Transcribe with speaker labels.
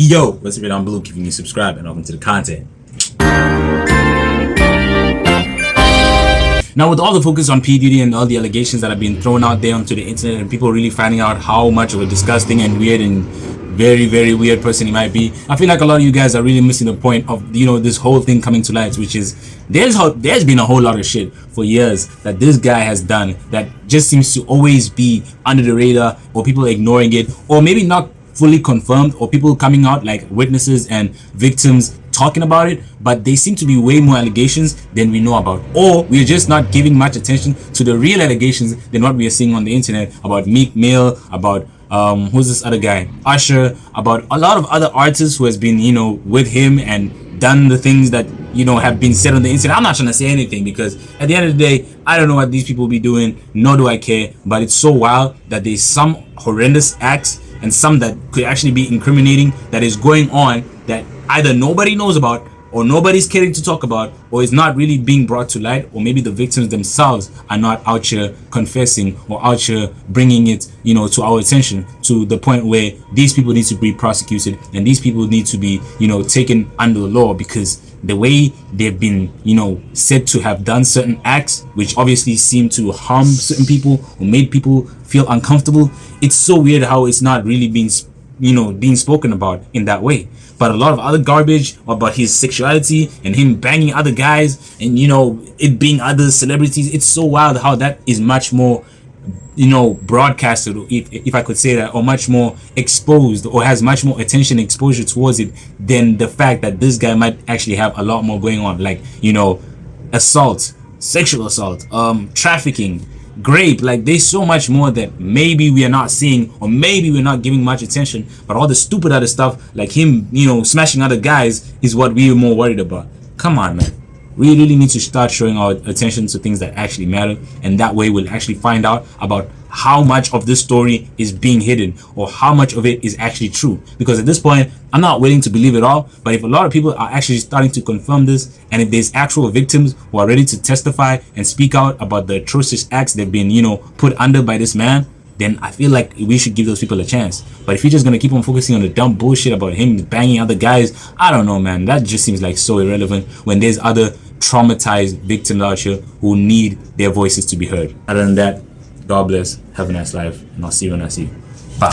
Speaker 1: Yo, what's up, down below? Keeping you subscribed and open to the content. Now, with all the focus on P. Diddy and all the allegations that have been thrown out there onto the internet and people really finding out how much of a disgusting and weird and very, very weird person he might be, I feel like a lot of you guys are really missing the point of, this whole thing coming to light, which is there's been a whole lot of shit for years that this guy has done that just seems to always be under the radar, or people ignoring it, or maybe not fully confirmed, or people coming out like witnesses and victims talking about it, but they seem to be way more allegations than we know about, or we're just not giving much attention to the real allegations than what we are seeing on the internet about Meek Mill, about who's this other guy, Usher, about a lot of other artists who has been with him and done the things that have been said on the internet. I'm not trying to say anything because at the end of the day, I don't know what these people be doing, nor do I care, but it's so wild that there's some horrendous acts and some that could actually be incriminating that is going on that either nobody knows about, or nobody's caring to talk about, or is not really being brought to light, or maybe the victims themselves are not out here confessing or out here bringing it to our attention, to the point where these people need to be prosecuted and these people need to be taken under the law, because the way they've been said to have done certain acts which obviously seem to harm certain people or made people feel uncomfortable, it's so weird how it's not really being spoken about in that way. But a lot of other garbage about his sexuality and him banging other guys and it being other celebrities, it's so wild how that is much more broadcasted, if I could say that, or much more exposed, or has much more attention and exposure towards it than the fact that this guy might actually have a lot more going on, like assault, sexual assault, trafficking, grape. Like, there's so much more that maybe we are not seeing, or maybe we're not giving much attention, but all the stupid other stuff like him smashing other guys is what we're more worried about. Come on, man. We really need to start showing our attention to things that actually matter, and that way we'll actually find out about how much of this story is being hidden, or how much of it is actually true. Because at this point, I'm not willing to believe it all, but if a lot of people are actually starting to confirm this, and if there's actual victims who are ready to testify and speak out about the atrocious acts they've been put under by this man, then I feel like we should give those people a chance. But if you're just gonna keep on focusing on the dumb bullshit about him banging other guys, I don't know, man. That just seems like so irrelevant when there's other traumatized victims out here who need their voices to be heard. Other than that, God bless, have a nice life, and I'll see you when I see you. Bye.